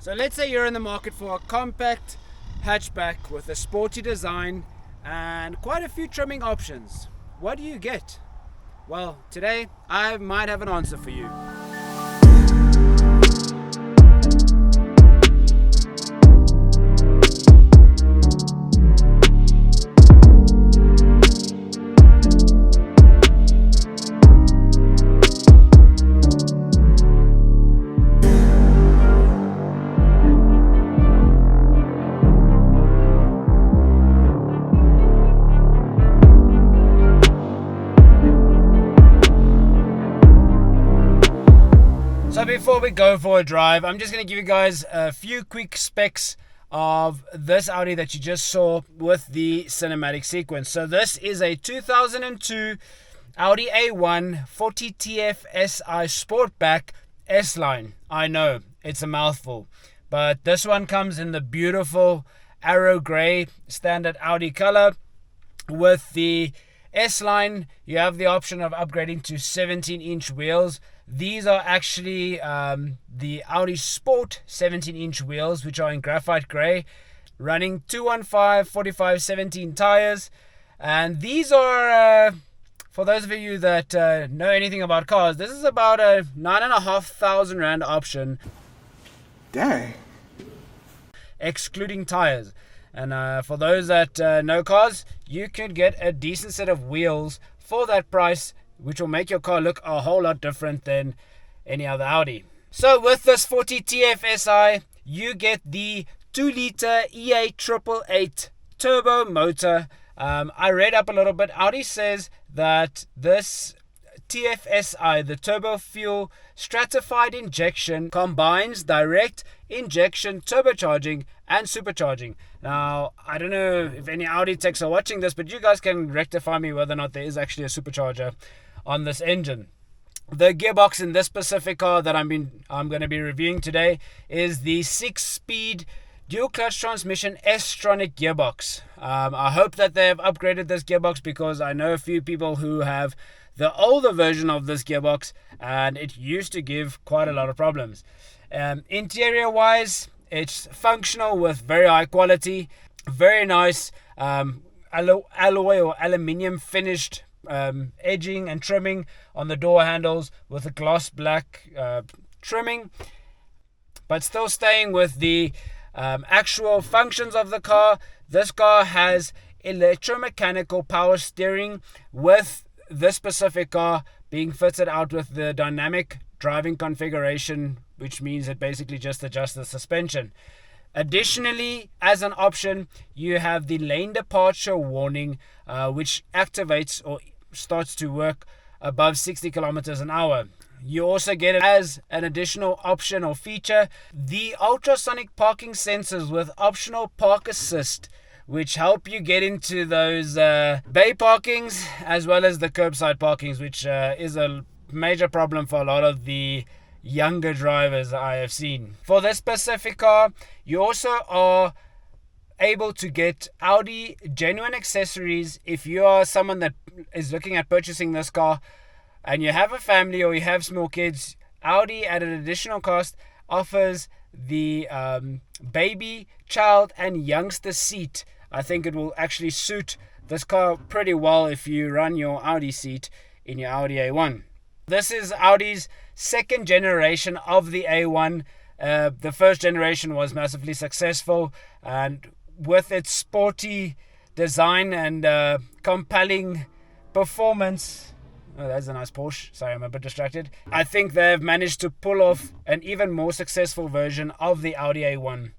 So let's say you're in the market for a compact hatchback with a sporty design and quite a few trimming options. What do you get? Well, today I might have an answer for you. So before we go for a drive, I'm just going to give you guys a few quick specs of this Audi that you just saw with the cinematic sequence. So this is a 2002 Audi A1 40 TFSI Sportback S-Line. I know, it's a mouthful, but this one comes in the beautiful arrow grey standard Audi color. With the S-Line, you have the option of upgrading to 17-inch wheels. These are actually the Audi Sport 17-inch wheels, which are in graphite grey, running 215 45 17 tires. And these are, for those of you that know anything about cars, this is about a 9,500 Rand option. Dang. Excluding tires. And for those that know cars, you could get a decent set of wheels for that price, which will make your car look a whole lot different than any other Audi. So with this 40 TFSI, you get the 2-litre E888 turbo motor. I read up a little bit. Audi says that this TFSI, the turbo fuel stratified injection, combines direct injection turbocharging and supercharging. Now, I don't know if any Audi techs are watching this, but you guys can rectify me whether or not there is actually a supercharger on this engine. The gearbox in this specific car that I'm going to be reviewing today is the 6-speed dual clutch transmission S-Tronic gearbox. I hope that they have upgraded this gearbox, because I know a few people who have the older version of this gearbox and it used to give quite a lot of problems. Interior wise, it's functional with very high quality, very nice alloy or aluminium finished edging and trimming on the door handles with a gloss black trimming, but still staying with the actual functions of the car. This car has electromechanical power steering, with this specific car being fitted out with the dynamic driving configuration, which means it basically just adjusts the suspension. Additionally, as an option, you have the lane departure warning, which activates or starts to work above 60 kilometers an hour. You also get it as an additional option or feature, the ultrasonic parking sensors with optional park assist, which help you get into those bay parkings as well as the curbside parkings, which is a major problem for a lot of the younger drivers I have seen. For this specific car, you also are able to get Audi genuine accessories. If you are someone that is looking at purchasing this car and you have a family or you have small kids, Audi at an additional cost offers the baby, child and youngster seat. I think it will actually suit this car pretty well if you run your Audi seat in your Audi A1. This is Audi's second generation of the A1. The first generation was massively successful, and with its sporty design and compelling performance, oh, that's a nice Porsche. Sorry, I'm a bit distracted. I think they've managed to pull off an even more successful version of the Audi A1.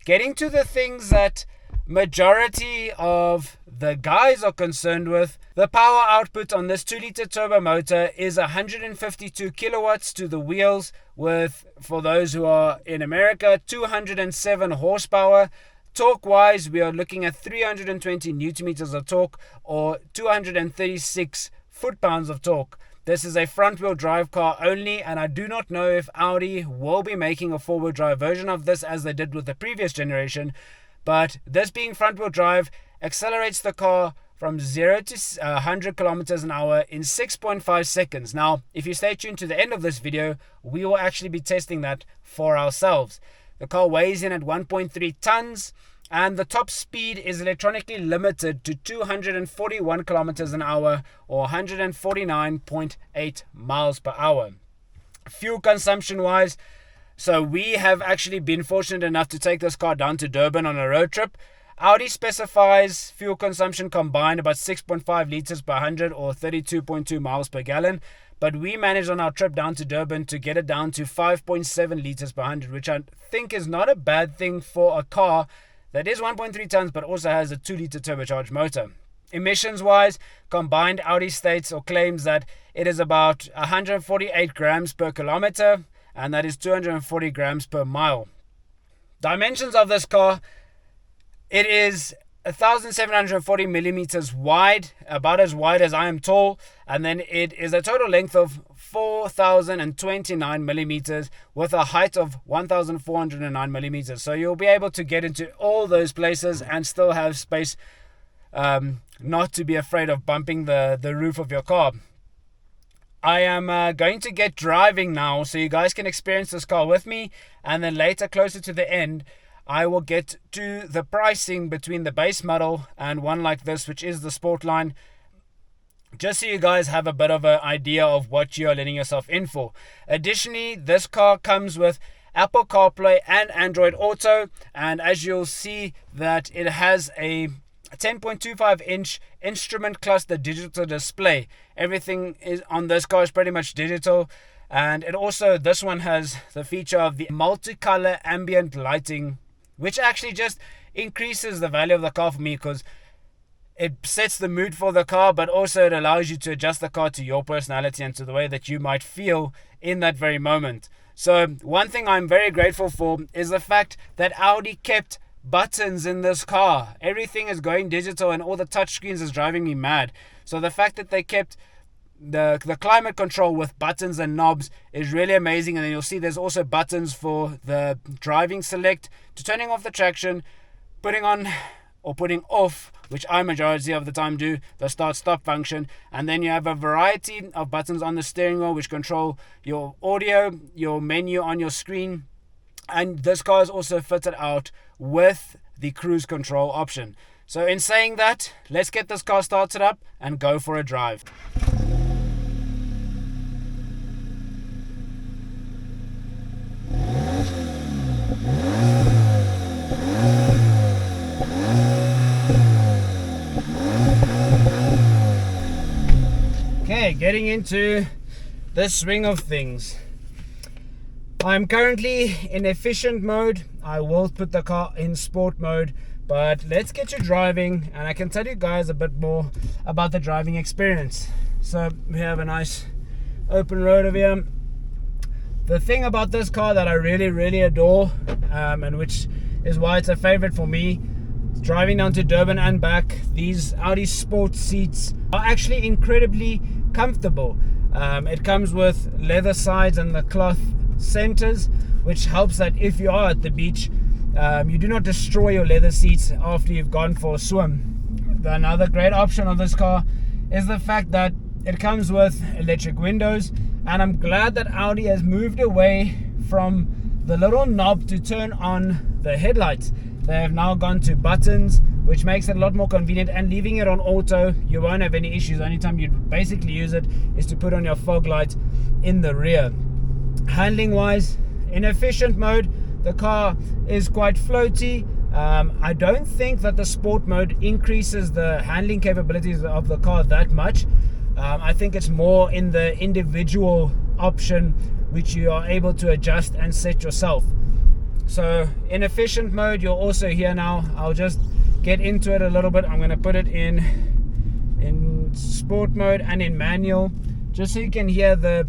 Getting to the things that majority of the guys are concerned with, the power output on this 2-litre turbo motor is 152 kilowatts to the wheels, with, for those who are in America, 207 horsepower. Torque wise, we are looking at 320 newton meters of torque, or 236 foot-pounds of torque. This is a front-wheel drive car only, and I do not know if Audi will be making a four-wheel drive version of this as they did with the previous generation. But this being front-wheel drive accelerates the car from 0 to 100 kilometers an hour in 6.5 seconds. Now, if you stay tuned to the end of this video, we will actually be testing that for ourselves. The car weighs in at 1.3 tons, and the top speed is electronically limited to 241 kilometers an hour or 149.8 miles per hour. Fuel consumption wise, so we have actually been fortunate enough to take this car down to Durban on a road trip. Audi specifies fuel consumption combined about 6.5 liters per 100 or 32.2 miles per gallon. But we managed on our trip down to Durban to get it down to 5.7 liters per 100, which I think is not a bad thing for a car that is 1.3 tons but also has a 2-liter turbocharged motor. Emissions-wise, combined Audi states or claims that it is about 148 grams per kilometer, and that is 240 grams per mile. Dimensions of this car, it is 1,740 millimeters wide, about as wide as I am tall, and then it is a total length of 4,029 millimeters with a height of 1,409 millimeters. So you'll be able to get into all those places and still have space, not to be afraid of bumping the roof of your car. I am going to get driving now so you guys can experience this car with me, and then later, closer to the end, I will get to the pricing between the base model and one like this, which is the SLine, just so you guys have a bit of an idea of what you are letting yourself in for. Additionally, this car comes with Apple CarPlay and Android Auto, and as you'll see that it has a 10.25-inch instrument cluster digital display. Everything is on this car is pretty much digital, and it also, this one has the feature of the multicolor ambient lighting, which actually just increases the value of the car for me because it sets the mood for the car, but also it allows you to adjust the car to your personality and to the way that you might feel in that very moment. So one thing I'm very grateful for is the fact that Audi kept buttons in this car. Everything is going digital and all the touch screens is driving me mad. So the fact that they kept the climate control with buttons and knobs is really amazing. And then you'll see there's also buttons for the driving select, to turning off the traction, putting on or putting off, which I majority of the time do, the start stop function. And then you have a variety of buttons on the steering wheel which control your audio, your menu on your screen. And this car is also fitted out with the cruise control option. So in saying that, let's get this car started up and go for a drive. Okay, getting into the swing of things. I'm currently in efficient mode. I will put the car in sport mode, but let's get you driving and I can tell you guys a bit more about the driving experience. So we have a nice open road over here. The thing about this car that I really adore, and which is why it's a favorite for me, driving down to Durban and back, these Audi sport seats are actually incredibly comfortable. It comes with leather sides and the cloth centers, which helps that if you are at the beach, you do not destroy your leather seats after you've gone for a swim. Another great option of this car is the fact that it comes with electric windows, and I'm glad that Audi has moved away from the little knob to turn on the headlights. They have now gone to buttons, which makes it a lot more convenient, and leaving it on auto, you won't have any issues. The only time you basically use it is to put on your fog lights in the rear. Handling wise, in efficient mode, the car is quite floaty. I don't think that the sport mode increases the handling capabilities of the car that much. I think it's more in the individual option which you are able to adjust and set yourself. So in efficient mode, you're also here now. I'll just get into it a little bit. I'm going to put it in sport mode and in manual, just so you can hear the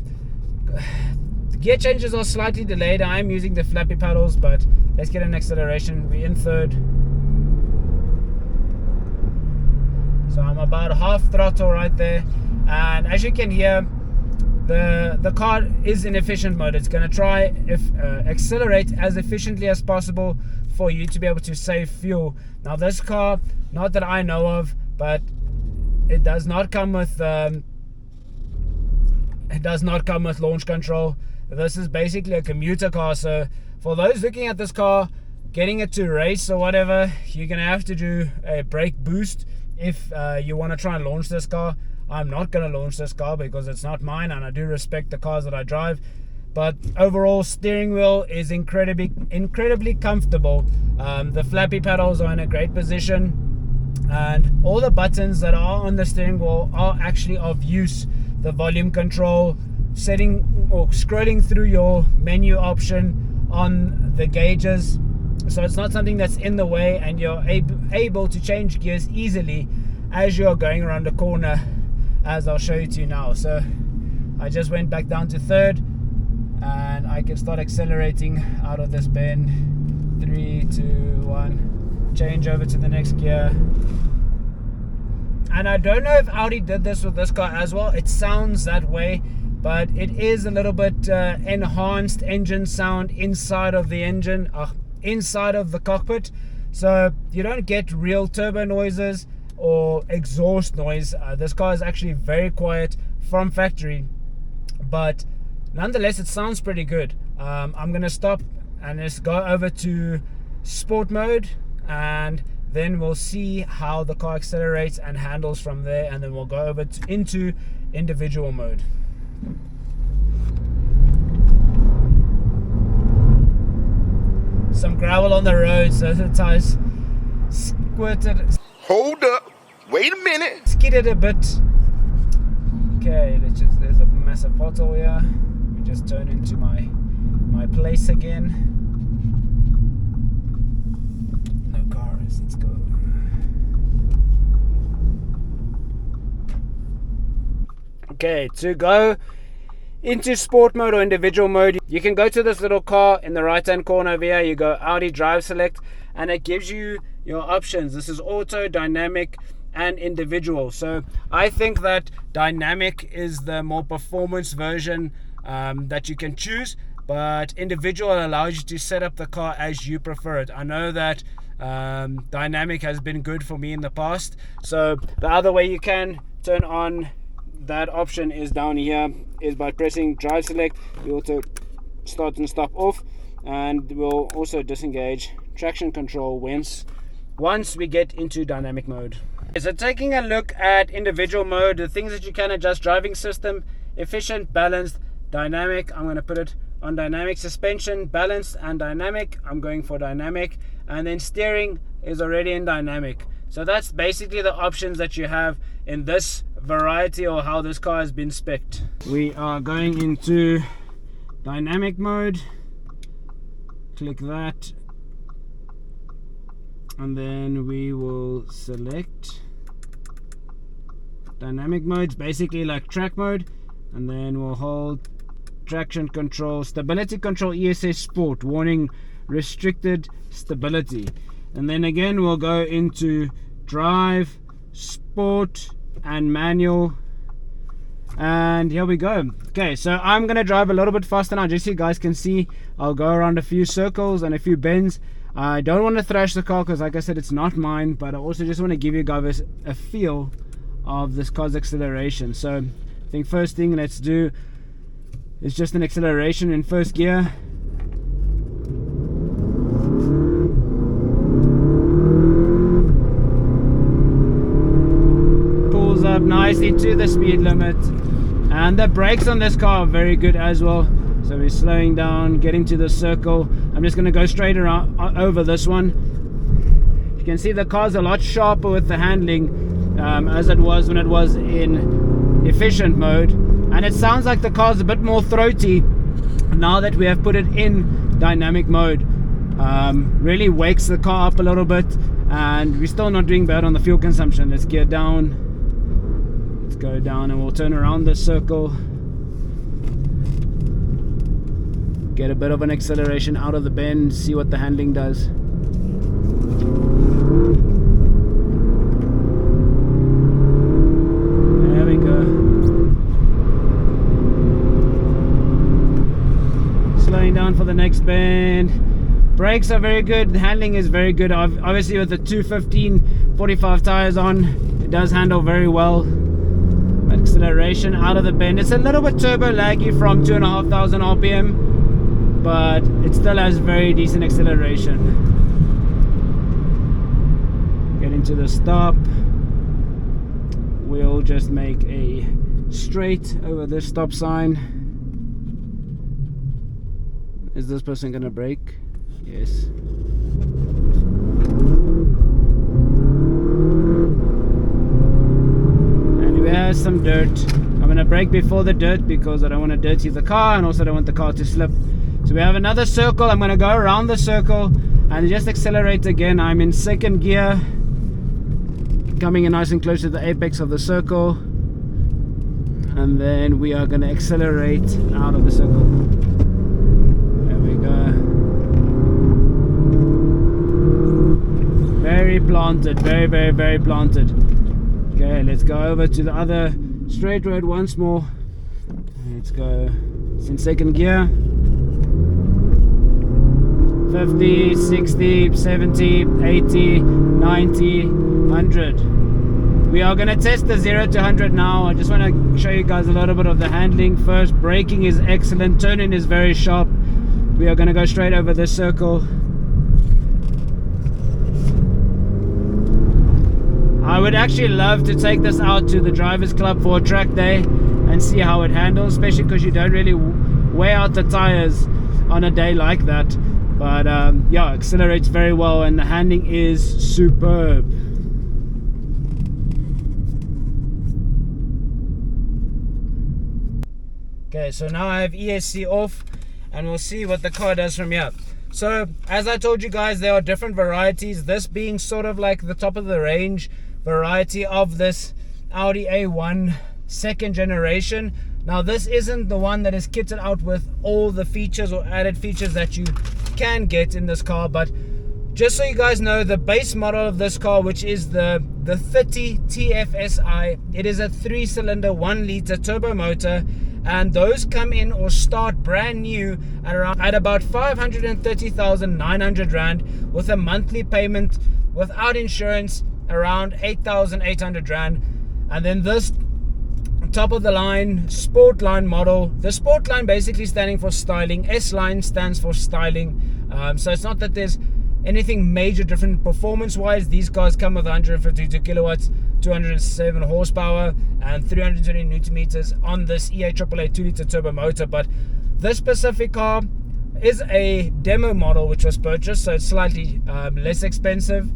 gear changes are slightly delayed. I am using the flappy paddles, but let's get an acceleration. We're in third. So I'm about half throttle right there. And as you can hear, the car is in efficient mode. It's going to try accelerate as efficiently as possible for you to be able to save fuel. Now this car, not that I know of, but it does not come with launch control. This is basically a commuter car, so for those looking at this car, getting it to race or whatever, you're gonna have to do a brake boost if you want to try and launch this car. I'm not going to launch this car because it's not mine, and I do respect the cars that I drive. But overall, steering wheel is incredibly comfortable. The flappy pedals are in a great position, and all the buttons that are on the steering wheel are actually of use. The volume control, setting or scrolling through your menu option on the gauges, so it's not something that's in the way, and you're able to change gears easily as you're going around the corner, as I'll show you to you now. So I just went back down to third, and I can start accelerating out of this bend. 3, 2, 1, change over to the next gear. And I don't know if Audi did this with this car as well. It sounds that way, but it is a little bit enhanced engine sound inside of the engine, inside of the cockpit, so you don't get real turbo noises or exhaust noise. This car is actually very quiet from factory, but nonetheless it sounds pretty good. I'm gonna stop and just go over to sport mode, and then we'll see how the car accelerates and handles from there, and then we'll go over into individual mode. Some gravel on the road, so the tires squirted. Hold up. Wait a minute. Skidded a bit. Okay, there's a massive pothole here. We just turn into my place again. No cars, let's go. Okay, to go into sport mode or individual mode, you can go to this little car in the right hand corner over here. You go Audi Drive Select, and it gives you your options. This is auto, dynamic, and individual. So I think that dynamic is the more performance version that you can choose, but individual allows you to set up the car as you prefer it. I know that dynamic has been good for me in the past, so the other way you can turn on that option is down here, is by pressing Drive Select. We auto start and stop off, and we'll also disengage traction control once we get into dynamic mode. So taking a look at individual mode, the things that you can adjust: driving system, efficient, balanced, dynamic. I'm going to put it on dynamic. Suspension, balanced and dynamic. I'm going for dynamic, and then steering is already in dynamic. So that's basically the options that you have in this variety, or how this car has been spec'd. We are going into dynamic mode. Click that, and then we will select dynamic modes, basically like track mode, and then we'll hold traction control, stability control, ESS sport, warning restricted stability, and then again we'll go into drive, sport, and manual, and here we go. Okay, so I'm gonna drive a little bit faster now, just so you guys can see. I'll go around a few circles and a few bends. I don't want to thrash the car because, like I said, it's not mine, but I also just want to give you guys a feel of this car's acceleration. So I think first thing let's do is just an acceleration in first gear. Pulls up nicely to the speed limit, and the brakes on this car are very good as well. So we're slowing down, getting to the circle. I'm just going to go straight around over this one. You can see the car's a lot sharper with the handling as it was when it was in efficient mode, and it sounds like the car's a bit more throaty now that we have put it in dynamic mode. Really wakes the car up a little bit, and we're still not doing bad on the fuel consumption. Let's gear down, let's go down, and we'll turn around this circle. Get a bit of an acceleration out of the bend, see what the handling does. There we go. Slowing down for the next bend. Brakes are very good, the handling is very good. Obviously with the 215/45 tires on, it does handle very well. Acceleration out of the bend. It's a little bit turbo laggy from 2,500 RPM. but it still has very decent acceleration. Get into the stop. We'll just make a straight over this stop sign. Is this person gonna brake? Yes. And we have some dirt. I'm gonna brake before the dirt because I don't want to dirty the car, and also I don't want the car to slip. So we have another circle. I'm gonna go around the circle and just accelerate again. I'm in second gear, coming in nice and close to the apex of the circle, and then we are gonna accelerate out of the circle. There we go. Very planted, very planted. Okay, let's go over to the other straight road once more. Let's go. It's in second gear. 50, 60, 70, 80, 90, 100. We are going to test the 0 to 100 now. I just want to show you guys a little bit of the handling first. Braking is excellent. Turning is very sharp. We are going to go straight over this circle. I would actually love to take this out to the drivers club for a track day and see how it handles, especially because you don't really wear out the tires on a day like that. But yeah, accelerates very well and the handling is superb. Okay, so now I have ESC off and we'll see what the car does from here. So as I told you guys, there are different varieties, this being sort of like the top of the range variety of this Audi A1 second generation. Now this isn't the one that is kitted out with all the features or added features that you can get in this car, but just so you guys know, the base model of this car, which is the 30 TFSI, it is a 3-cylinder 1-liter turbo motor, and those come in or start brand new at about 530,900 Rand with a monthly payment without insurance around 8,800 Rand. And then this top of the line sport line model, the sport line basically standing for styling, S-Line stands for styling. So it's not that there's anything major different performance wise. These cars come with 152 kilowatts, 207 horsepower and 320 newton meters on this EA888 2-liter turbo motor. But this specific car is a demo model which was purchased, so it's slightly less expensive.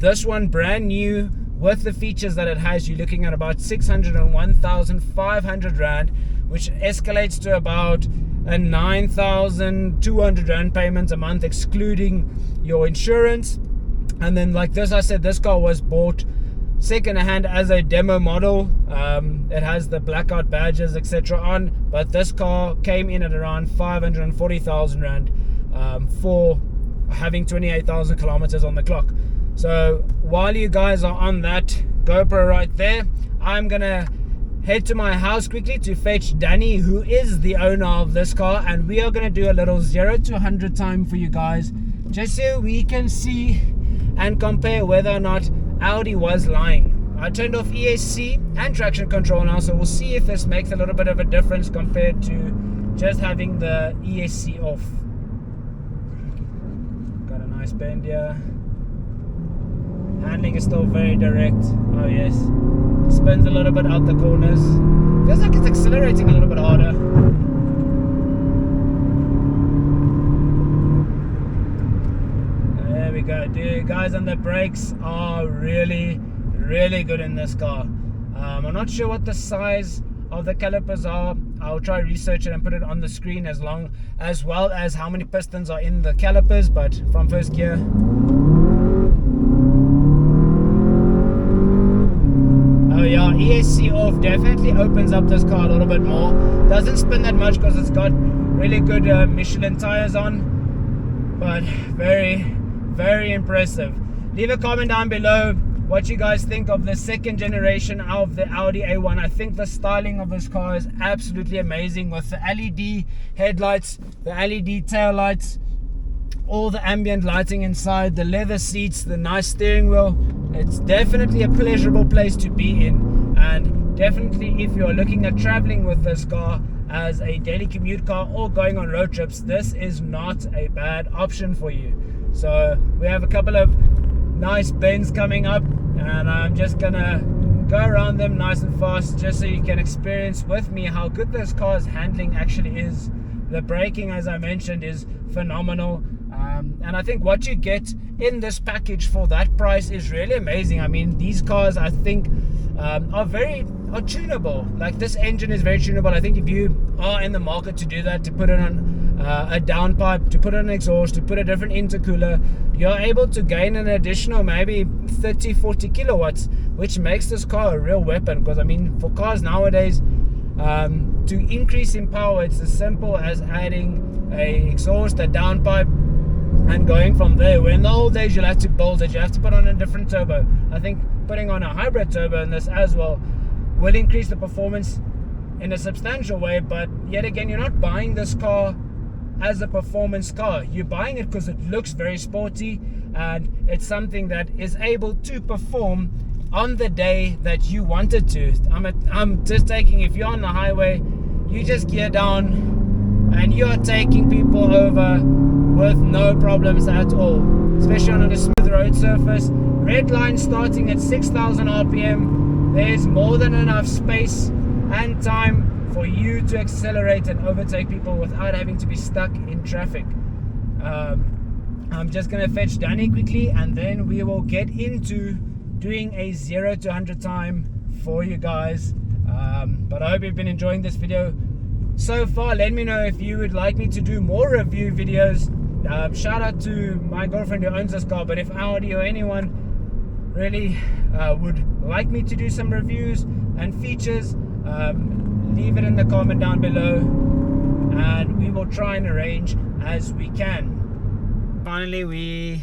This one brand new with the features that it has, you're looking at about 601,500 Rand, which escalates to about a 9,200 Rand payment a month excluding your insurance. And then like this, I said, this car was bought second hand as a demo model. It has the blackout badges etc on, but this car came in at around 540,000 Rand for having 28,000 kilometers on the clock. So while you guys are on that GoPro right there, I'm gonna head to my house quickly to fetch Danny, who is the owner of this car, and we are gonna do a little 0 to 100 time for you guys, just so we can see and compare whether or not Audi was lying. I turned off ESC and traction control now, so we'll see if this makes a little bit of a difference compared to just having the ESC off. Got a nice bend here. Handling is still very direct. Oh yes. Spins a little bit out the corners. Feels like it's accelerating a little bit harder. There we go, dude. Guys, on the brakes are really good in this car. I'm not sure what the size of the calipers are. I'll try research it and put it on the screen, as well as how many pistons are in the calipers. But from first gear, oh yeah, ESC off definitely opens up this car a little bit more. Doesn't spin that much because it's got really good Michelin tires on, but very impressive. Leave a comment down below what you guys think of the second generation of the Audi A1. I think the styling of this car is absolutely amazing, with the LED headlights, the LED tail lights, all the ambient lighting inside, the leather seats, the nice steering wheel. It's definitely a pleasurable place to be in, and definitely if you're looking at traveling with this car, as a daily commute car or going on road trips, this is not a bad option for you. So we have a couple of nice bends coming up, and I'm just gonna go around them nice and fast just so you can experience with me how good this car's handling actually is. The braking, as I mentioned, is phenomenal, and I think what you get in this package for that price is really amazing. I mean, these cars, I think, are tunable. Like, this engine is very tunable. I think if you are in the market to do that, to put it on a downpipe, to put on an exhaust, to put a different intercooler, you're able to gain an additional maybe 30-40 kilowatts, which makes this car a real weapon. Because I mean, for cars nowadays, to increase in power, it's as simple as adding a exhaust, a downpipe, and going from there. Where in the old days you'll have to build it, you have to put on a different turbo. I think putting on a hybrid turbo in this as well will increase the performance in a substantial way. But yet again, you're not buying this car as a performance car. You're buying it because it looks very sporty, and it's something that is able to perform on the day that you want it to. I'm just taking, if you're on the highway, you just gear down and you're taking people over with no problems at all, especially on a smooth road surface. Red line starting at 6,000 RPM. There's more than enough space and time for you to accelerate and overtake people without having to be stuck in traffic. I'm just going to fetch Danny quickly, and then we will get into doing a 0 to 100 time for you guys. But I hope you've been enjoying this video so far. Let me know if you would like me to do more review videos. Shout out to my girlfriend who owns this car, but if Audi or anyone really would like me to do some reviews and features, leave it in the comment down below, and we will try and arrange as we can. Finally, we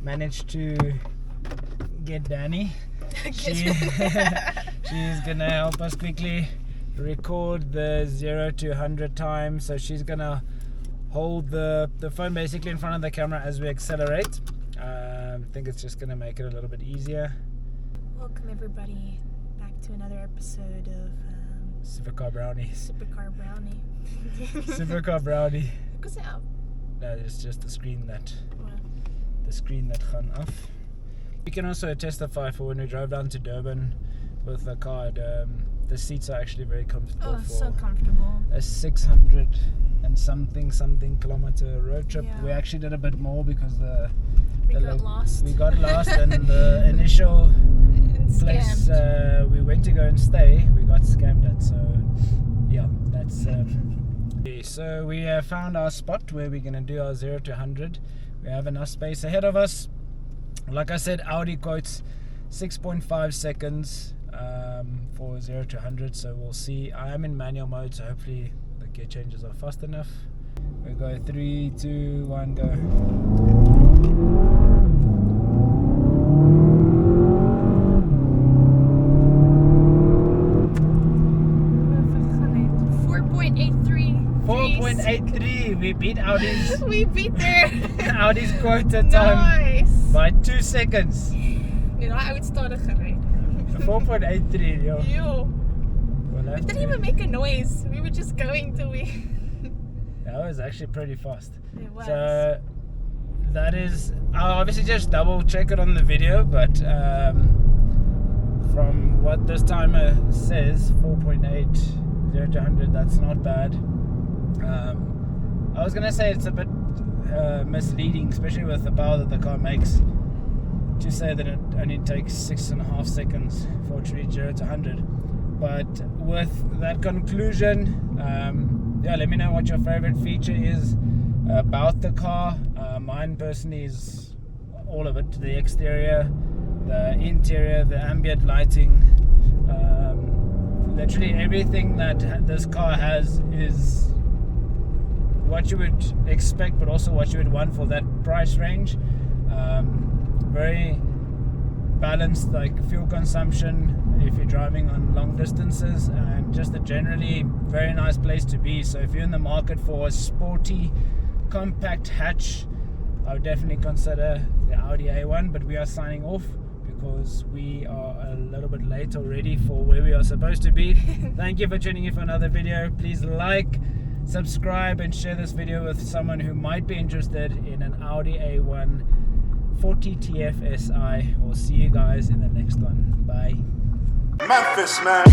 managed to get Danny. She's gonna help us quickly record the 0 to 100 time. So she's gonna hold the phone basically in front of the camera as we accelerate. I think it's just gonna make it a little bit easier. Welcome everybody back to another episode of Supercar Brownie. Supercar Brownie. Supercar Brownie. What's out? No, it's just the screen that gaan off. You can also testify for when we drove down to Durban with the car. The seats are actually very comfortable. Oh, so comfortable. A 600 and something kilometer road trip. Yeah. We actually did a bit more because We got lost. We got lost, and the initial place we went to go and stay, we got scammed at. So yeah, that's. So we found our spot where we're gonna do our 0 to 100. We have enough space ahead of us. Like I said, Audi quotes 6.5 seconds for 0 to 100, so we'll see. I am in manual mode, so hopefully the gear changes are fast enough. We go 3, 2, 1, go. 4.83. We beat Audi's. We beat their Audi's quota time by 2 seconds. You know, I would start a gereden. 4.83, yo. We didn't even make a noise. We were just going till we. That was actually pretty fast. It was. So that is. I'll obviously just double check it on the video, but from what this timer says, 4.8, 0 to 100. That's not bad. I was gonna say it's a bit misleading, especially with the power that the car makes, to say that it only takes 6.5 seconds for it to reach 0 to 100. But with that conclusion, yeah, let me know what your favorite feature is about the car. Mine personally is all of it: the exterior, the interior, the ambient lighting. Literally everything that this car has is what you would expect, but also what you would want for that price range. Very balanced, like fuel consumption if you're driving on long distances, and just a generally very nice place to be. So if you're in the market for a sporty compact hatch, I would definitely consider the Audi A1, but we are signing off because we are a little bit late already for where we are supposed to be. Thank you for tuning in for another video. Please like, subscribe, and share this video with someone who might be interested in an Audi A1 40 TFSI. We'll see you guys in the next one. Bye. Memphis, man.